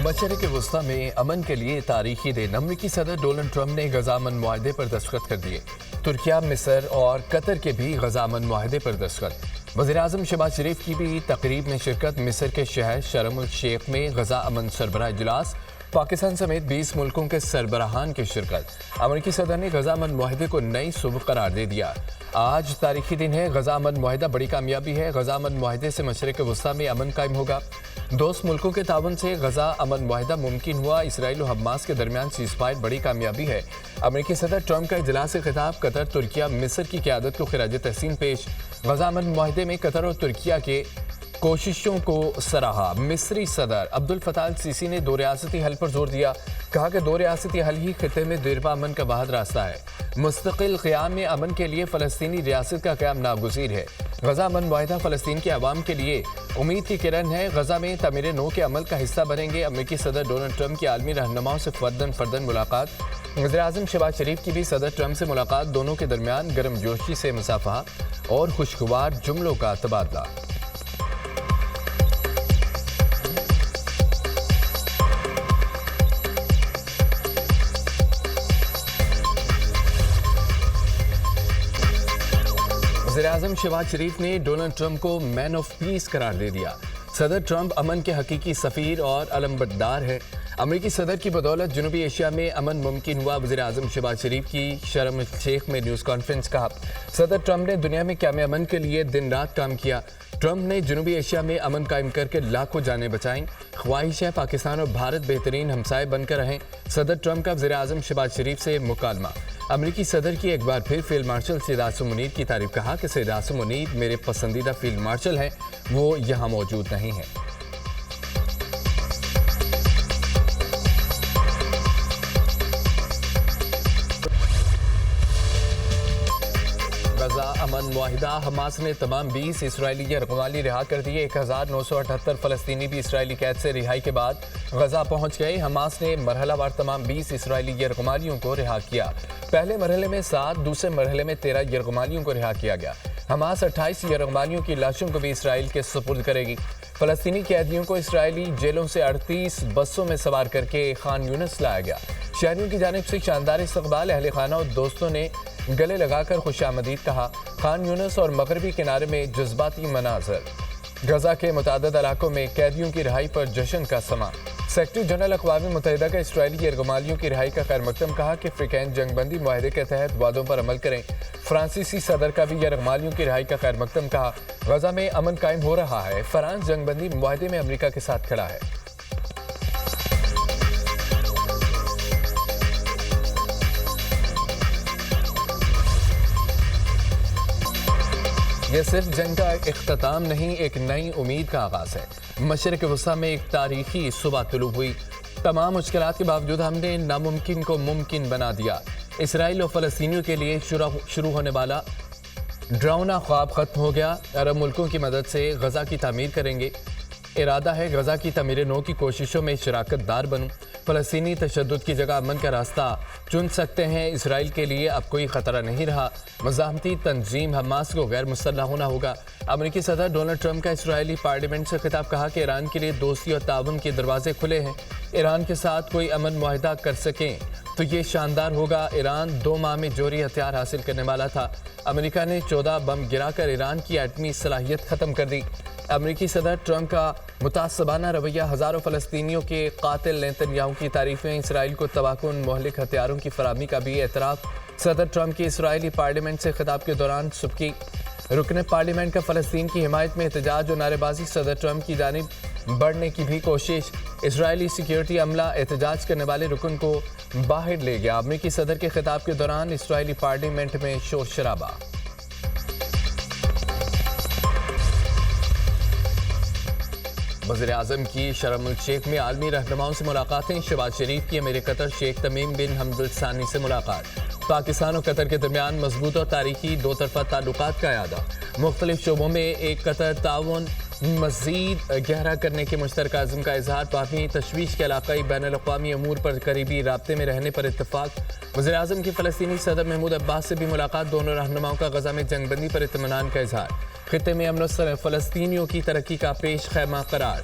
मशरिक़ वस्ता में अमन के लिए तारीखी दिन। अमरीकी सदर डोनाल्ड ट्रंप ने गजा अमन मुआहदे पर दस्तखत कर दिए। तुर्किया, मिस्र और कतर के भी गजा अमन मुआहदे पर दस्तखत। वज़ीर-ए-आज़म शहबाज शरीफ की भी तकरीब में शिरकत। मिस्र के शहर शर्म अल शेख में गजा अमन सरबराह इजलास। पाकिस्तान समेत 20 मुल्कों के सरबराहान की शिरकत। अमरीकी सदर ने गजा अमन मुआहदे को नई सुबह करार दे दिया। आज तारीखी दिन है। गजा अमन मुआहदा बड़ी कामयाबी है। गजा अमन मुआहदे से मशरिक़ वस्ता में अमन कायम होगा। दोस्त मुल्कों के ताउन से गजा अमन मुआहदा मुमकिन हुआ। इसराइल और हमास के दरमियान सीज़फायर बड़ी कामयाबी है। अमरीकी सदर ट्रंप का इजलास से खिताब। कतर, तुर्किया, मिस्र की क़यादत को खिराज तहसीन पेश। गजा अमन मुआहदे में कतर और तुर्किया के कोशिशों को सराहा। मिस्री सदर अब्दुल फताह अल सीसी ने दो रियासती हल पर जोर दिया। कहा कि दो रियासती हल ही खित्ते में देरपा अमन का वाहिद रास्ता है। मुस्तकिल क़याम में अमन के लिए फ़लस्तीनी रियासत का क़याम नागुज़ीर है। गजा अमन मुआहदा फ़लस्तीन के अवाम के लिए उम्मीद की किरण है। गजा में तमीर नो के अमल का हिस्सा बनेंगे। अमरीकी सदर डोनाल्ड ट्रंप की आलमी रहनुमाओं से फर्दन मुलाकात। वज़ीर-ए-आज़म शहबाज शरीफ की भी सदर ट्रंप से मुलाकात। दोनों के दरमियान गर्मजोशी से मुसाफहा और खुशगवार जुमलों का तबादला। वज़ीर-ए-आज़म शहबाज शरीफ ने डोनाल्ड ट्रंप को मैन ऑफ पीस करार दे दिया। सदर ट्रंप अमन के हकीकी सफ़ीर और अलमबरदार है। अमरीकी सदर की बदौलत जनूबी एशिया में अमन मुमकिन हुआ। वज़ीर-ए-आज़म शहबाज शरीफ की शर्म अल शेख में न्यूज़ कॉन्फ्रेंस। कहा, सदर ट्रंप ने दुनिया में क़याम अमन के लिए दिन रात काम किया। ट्रंप ने जनूबी एशिया में अमन कायम करके लाखों जानें बचाईं। ख्वाहिश है पाकिस्तान और भारत बेहतरीन हमसाए बनकर रहें। सदर ट्रंप का वज़ीर-ए-आज़म शहबाज शरीफ से मुकालमा। अमरीकी सदर की एक बार फिर फील्ड मार्शल सैयद आसिम मुनीर की तारीफ। कहा कि सैयद आसिम मुनीर मेरे पसंदीदा फील्ड मार्शल हैं, वो यहाँ मौजूद नहीं हैं। गजा अमन मुआहिदा। हमास ने तमाम 20 इसराइली यरगमाली रिहा कर दिए। 1978 फ़लस्तीनी भी इसराइली कैद से रिहाई के बाद गजा पहुंच गए। हमास ने मरहलावार तमाम 20 इसराइली यरगमालियों को रिहा किया। पहले मरहले में 7, दूसरे मरहले में 13 यरगमालियों को रिहा किया गया। हमास 28 यरगमालियों की लाशों को भी इसराइल के सुपुर्द करेगी। फ़लस्तीनी कैदियों को इसराइली जेलों से 38 बसों में सवार करके खान यूनिस लाया गया। शहरियों की जानिब से शानदार इस्तकबाल। अहले खाना और दोस्तों ने गले लगाकर खुशामदीद कहा। खान यूनिस और मगरबी किनारे में जज्बाती मनाजर। गजा के मुतादिद इलाकों में कैदियों की रिहाई पर जश्न का समा। सेक्रेटरी जनरल अक़वाम मुत्तहिदा का इसराइली यरगमालियों की रिहाई का खैर मकदम। कहा कि अफ्रीकैन जंगबंदी मुआहदे के तहत वादों पर अमल करें। फ्रांसीसी सदर का भी यरगमालियों की रिहाई का खैर मकदम। कहा, गजा में अमन कायम हो रहा है। फ्रांस जंगबंदी मुआहदे में अमरीका के साथ खड़ा है। यह सिर्फ जंग का इख्तिताम नहीं, एक नई उम्मीद का आगाज़ है। मशरिक़ वस्ता में एक तारीखी सुबह तुलू हुई। तमाम मुश्किलात के बावजूद हमने नामुमकिन को मुमकिन बना दिया। इसराइल और फ़लस्तीनियों के लिए शुरू होने वाला डरावना ख्वाब ख़त्म हो गया। अरब मुल्कों की मदद से गजा की तामीर करेंगे। इरादा है गजा की तमीर नो की कोशिशों में शराकत दार बनूं। फ़लस्तीनी तशद्दुद की जगह अमन का रास्ता चुन सकते हैं। इसराइल के लिए अब कोई ख़तरा नहीं रहा। मज़ाहमती तंजीम हमास को गैर मुसल्लह होना होगा। अमरीकी सदर डोनाल्ड ट्रंप का इसराइली पार्लियामेंट से खिताब। कहा कि ईरान के लिए दोस्ती और ताउन के दरवाजे खुले हैं। ईरान के साथ कोई अमन मुआहिदा कर सकें तो ये शानदार होगा। ईरान 2 माह में जोहरी हथियार हासिल करने वाला था। अमेरिका ने 14 बम गिराकर ईरान की एटमी सलाहियत ख़त्म कर दी। अमरीकी सदर ट्रंप का मुतासबाना रवैया। हज़ारों फ़लस्तीनियों के कातिल नेतन्याहू की तारीफ़ें। इसराइल को तबाहकुन मोहलिक हथियारों की फराहमी का भी एतराफ़। सदर ट्रंप की इसराइली पार्लियामेंट से खिताब के दौरान सुबकी रुकन पार्लियामेंट का फ़लस्तीन की हिमायत में एहतजाज और नारेबाजी। सदर ट्रंप की जानिब बढ़ने की भी कोशिश। इसराइली सिक्योरिटी अमला एहतजाज करने वाले रुकन को बाहर ले गया। अमरीकी सदर के खिताब के दौरान इसराइली पार्लियामेंट में शोर शराबा। वज़ीर-ए-आज़म की शर्म अल शेख में आलमी रहनुमाओं से मुलाकातें। शहबाज शरीफ की अमीर कतर शेख तमीम बिन हमद अल सानी से मुलाकात। पाकिस्तान और कतर के दरमियान मजबूत और तारीखी दो तरफ़ा ताल्लुकात का इरादा। मुख्तलिफ शोबों में एक कतर ताउन मज़ीद गहरा करने के मुश्तरका अज़्म का इजहार। बाहमी तशवीश के इलाक़ाई बैनुल-अक़वामी अमूर पर करीबी राब्ते में रहने पर इत्तफ़ाक़। वज़ीर-ए-आज़म की फ़लस्तीनी सदर महमूद अब्बास से भी मुलाकात। दोनों रहनुमाओं का गजा में जंगबंदी पर इत्मीनान का इजहार। खित्ते में अमन फ़लस्तीनियों की तरक्की का पेश खैमा करार।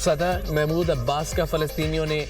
صدر محمود عباس کا فلسطینیوں نے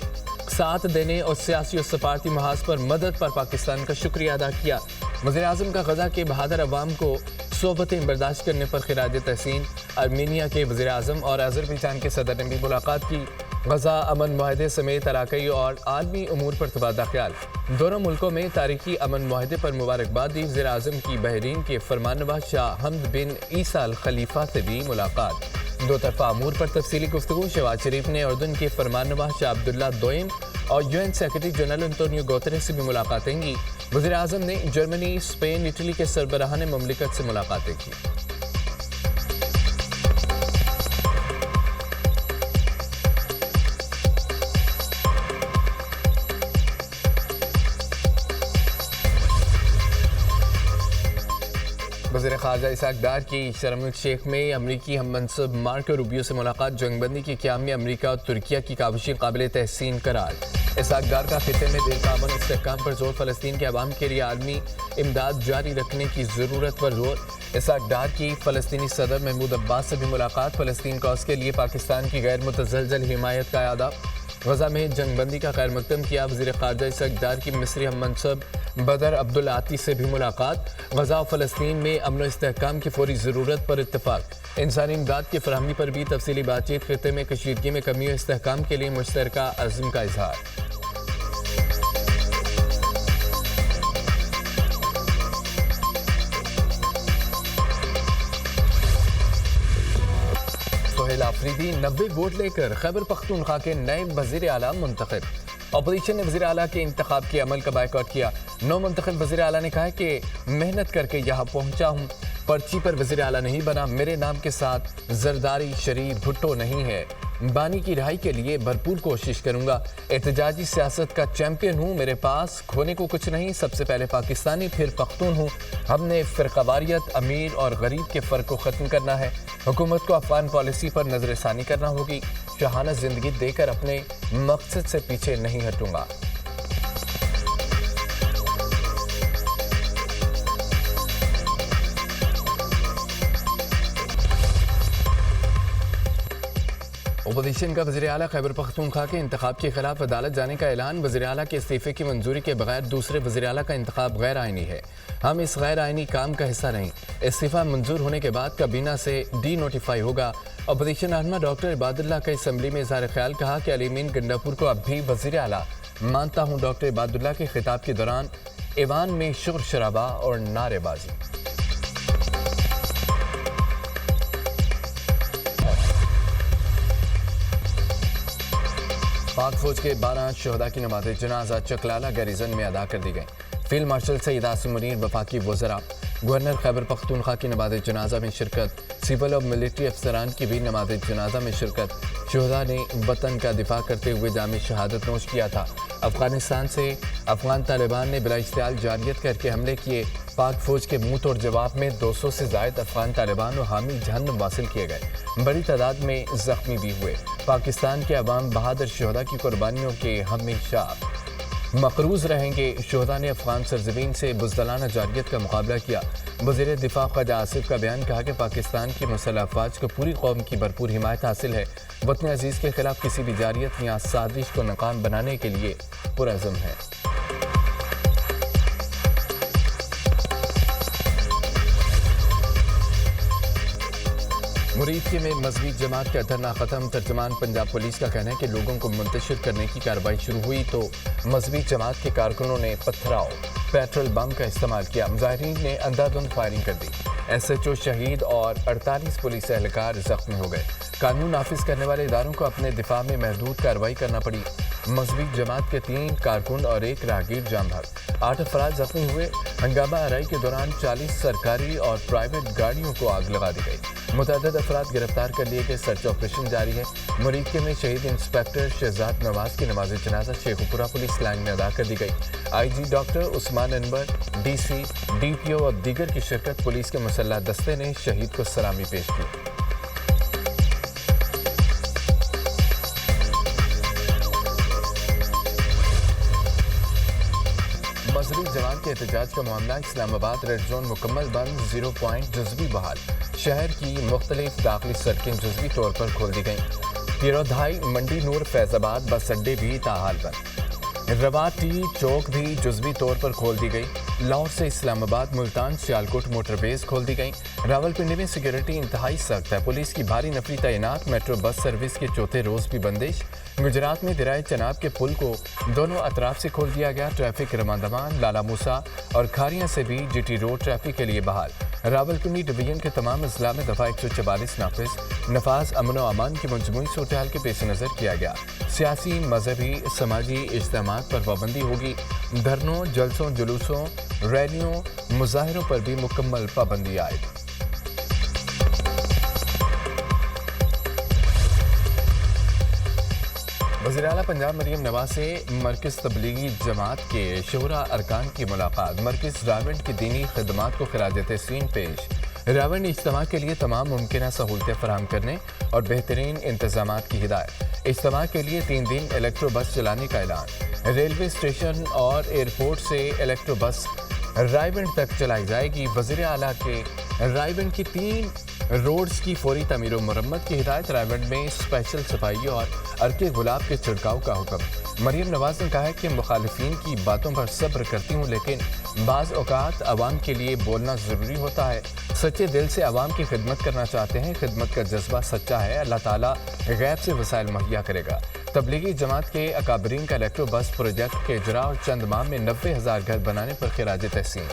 ساتھ دینے اور سیاسی اور سفارتی محاذ پر مدد پر پاکستان کا شکریہ ادا کیا۔ وزیراعظم کا غزہ کے بہادر عوام کو صحبتیں برداشت کرنے پر خراج تحسین۔ آرمینیا کے وزیراعظم اور آذربائیجان کے صدر نے بھی ملاقات کی۔ غزہ امن معاہدے سمیت علاقائی اور عالمی امور پر تبادلہ خیال۔ دونوں ملکوں میں تاریخی امن معاہدے پر مبارکباد دی۔ وزیراعظم کی بحرین کے فرمانروا شاہ حمد بن عیسیٰ الخلیفہ سے بھی ملاقات۔ دو طرفہ امور پر تفصیلی گفتگو۔ شہباز شریف نے اردن کے فرمانروا شاہ عبداللہ دوئم اور UN سیکرٹری جنرل انطونیو گوتریس سے بھی ملاقاتیں کی۔ وزیراعظم نے جرمنی، اسپین، اٹلی کے سربراہان مملکت سے ملاقاتیں کی۔ وزیر خارجہ اسحاق ڈار کی شرم الشیخ میں امریکی ہم منصب مارکو روبیو سے ملاقات۔ جنگ بندی کے قیام میں امریکہ اور ترکیہ کی کاوشیں قابل تحسین قرار۔ اسحاق ڈار کا خطے میں دیر کا امن استحکام پر زور۔ فلسطین کے عوام کے لیے عالمی امداد جاری رکھنے کی ضرورت پر زور۔ اسحاق ڈار کی فلسطینی صدر محمود عباس سے بھی ملاقات۔ فلسطین کاز کے لیے پاکستان کی غیر متزلزل حمایت کا اعادہ۔ غزہ میں جنگ بندی کا خیر مقدم کیا۔ وزیر خارجہ اسحاق ڈار کی مصری ہم منصب بدر عبدالعاطی سے بھی ملاقات۔ غزہ و فلسطین میں امن و استحکام کی فوری ضرورت پر اتفاق۔ انسانی امداد کی فراہمی پر بھی تفصیلی بات چیت۔ خطے میں کشیدگی میں کمی و استحکام کے لیے مشترکہ عزم کا اظہار۔ سہیل آفریدی 90 ووٹ لے کر خیبر پختونخوا کے نئے وزیر اعلیٰ منتخب۔ اپوزیشن نے وزیر اعلیٰ کے انتخاب کے عمل کا بائیکاٹ کیا۔ نو منتخب وزیر اعلیٰ نے کہا کہ محنت کر کے یہاں پہنچا ہوں، پرچی پر وزیر اعلیٰ نہیں بنا، میرے نام کے ساتھ زرداری شریف بھٹو نہیں ہے، بانی کی رہائی کے لیے بھرپور کوشش کروں گا، احتجاجی سیاست کا چیمپئن ہوں، میرے پاس کھونے کو کچھ نہیں، سب سے پہلے پاکستانی پھر پختون ہوں، ہم نے فرقہ واریت، امیر اور غریب کے فرق کو ختم کرنا ہے، حکومت کو افغان پالیسی پر نظر ثانی کرنا ہوگی، شاہانہ زندگی دے کر اپنے مقصد سے پیچھے نہیں ہٹوں گا۔ اپوزیشن کا وزیر اعلیٰ خیبر پختونخوا کے انتخاب کے خلاف عدالت جانے کا اعلان۔ وزیر اعلیٰ کے استعفے کی منظوری کے بغیر دوسرے وزیر اعلیٰ کا انتخاب غیر آئینی ہے، ہم اس غیر آئینی کام کا حصہ نہیں، استعفیٰ منظور ہونے کے بعد کابینہ سے ڈی نوٹیفائی ہوگا۔ اپوزیشن رہنما ڈاکٹر عباد اللہ کا اسمبلی میں اظہار خیال، کہا کہ علی امین گنڈاپور کو اب بھی وزیر اعلیٰ مانتا ہوں۔ ڈاکٹر عباد اللہ کے خطاب کے دوران ایوان میں شور شرابہ اور نعرے بازی۔ پاک فوج کے 12 شہداء کی نماز جنازہ چکلالہ گیریزن میں ادا کر دی گئی۔ فیلڈ مارشل سید عاصم منیر، وفاقی وزراء، گورنر خیبر پختونخوا کی نماز جنازہ میں شرکت، سول اور ملٹری افسران کی بھی نماز جنازہ میں شرکت۔ شہداء نے وطن کا دفاع کرتے ہوئے جام شہادت نوش کیا تھا۔ افغانستان سے افغان طالبان نے بلا اشتعال جارحیت کر کے حملے کیے۔ پاک فوج کے منہ توڑ جواب میں 200 سے زائد افغان طالبان و حامی جہنم واصل کیے گئے، بڑی تعداد میں زخمی بھی ہوئے۔ پاکستان کے عوام بہادر شہداء کی قربانیوں کے ہمیشہ مقروض رہیں گے۔ شہداء نے افغان سرزمین سے بزدلانہ جارحیت کا مقابلہ کیا۔ وزیر دفاع خواجہ آصف کا بیان، کہا کہ پاکستان کی مسلح افواج کو پوری قوم کی بھرپور حمایت حاصل ہے، وطن عزیز کے خلاف کسی بھی جارحیت یا سازش کو ناکام بنانے کے لیے پرعزم ہے۔ مرید میں مذہبی جماعت کا دھرنا ختم۔ ترجمان پنجاب پولیس کا کہنا ہے کہ لوگوں کو منتشر کرنے کی کارروائی شروع ہوئی تو مذہبی جماعت کے کارکنوں نے پتھراؤ، پیٹرول بم کا استعمال کیا، مظاہرین نے اندھا دھند فائرنگ کر دی، SHO شہید اور 48 پولیس اہلکار زخمی ہو گئے۔ قانون نافذ کرنے والے اداروں کو اپنے دفاع میں محدود کارروائی کرنا پڑی۔ مذہبی جماعت کے 3 کارکن اور 1 راہگیر جاں بحق، 8 افراد زخمی ہوئے۔ ہنگامہ آرائی کے دوران 40 سرکاری اور پرائیویٹ گاڑیوں کو آگ لگا دی گئی، متعدد افراد گرفتار کر لیے گئے، سرچ آپریشن جاری ہے۔ مریدکے میں شہید انسپکٹر شہزاد نواز کی نماز جنازہ شیخو پورہ پولیس لائن میں ادا کر دی گئی۔ IG ڈاکٹر عثمان انور، DC، DPO اور دیگر کی شرکت، پولیس کے مسلح دستے نے شہید کو سلامی پیش کی۔ مذہبی جماعت کے احتجاج کا معاملہ، اسلام آباد ریڈ زون مکمل بند، 0 پوائنٹ جزوی بحال، شہر کی مختلف داخلی سڑکیں جزوی طور پر کھول دی گئیں۔ टिरोधाई मंडी नूर फैजाबाद बस अड्डे भी ताहाल बंद। रवाटी चौक भी जुज़वी तौर पर खोल दी गई। लाहौर से इस्लामाबाद मुल्तान सियालकोट मोटरवेज खोल दी गई। रावलपिंडी में सिक्योरिटी इंतहाई सख्त है। पुलिस की भारी नफरी तैनात। मेट्रो बस सर्विस के चौथे रोज भी बंदिश। गुजरात में दरियाए चनाब के पुल को दोनों अतराफ से खोल दिया गया। ट्रैफिक रमादमान लाला मूसा और खारियां से भी जीटी रोड ट्रैफिक के लिए बहाल। रावलपिंडी डिवीजन के तमाम अजला में दफ़ा 144 नाफिज। नफाज अमन व अमान की मजमूई सूरत हाल के पेश नज़र किया गया। सियासी मजहबी समाजी इज्तिमात पर पाबंदी होगी। धरनों जलसों जुलूसों रैलियों मुजाहिरों पर भी मुकम्मल पाबंदी आएगी। वज़ीर आला पंजाब मरियम नवाज से मरकज़ तबलीगी जमात के शोरा अरकान की मुलाकात। मरकज़ रावंड की दीनी खदमात को खराज तहसीन पेश। रावंड इज्तिमा के लिए तमाम मुमकिन सहूलतें फराहम करने और बेहतरीन इंतजामात की हिदायत। इज्तिमा के लिए 3 दिन इलेक्ट्रो बस चलाने का ऐलान। रेलवे स्टेशन और एयरपोर्ट से इलेक्ट्रो बस रायबंड तक चलाई जाएगी। वज़ीर आला के रायबंड की 3 रोड्स की फौरी तमीर मरम्मत की हिदायत। रायबंड में स्पेशल सफाई और अर्के गुलाब के छिड़काव का हुक्म। मरियम नवाज ने कहा है कि मुखालिफिन की बातों पर सब्र करती हूँ, लेकिन बाज़ औक़ात अवाम के लिए बोलना ज़रूरी होता है। सच्चे दिल से अवाम की खिदमत करना चाहते हैं। खिदमत का जज्बा सच्चा है। अल्लाह ताला गैब से वसाइल मुहैया करेगा। तबलीगी जमात के अकाबरीन का इलेक्ट्रो बस प्रोजेक्ट के इजरा और चंद माह में 90,000 घर बनाने पर खिराज तहसीन।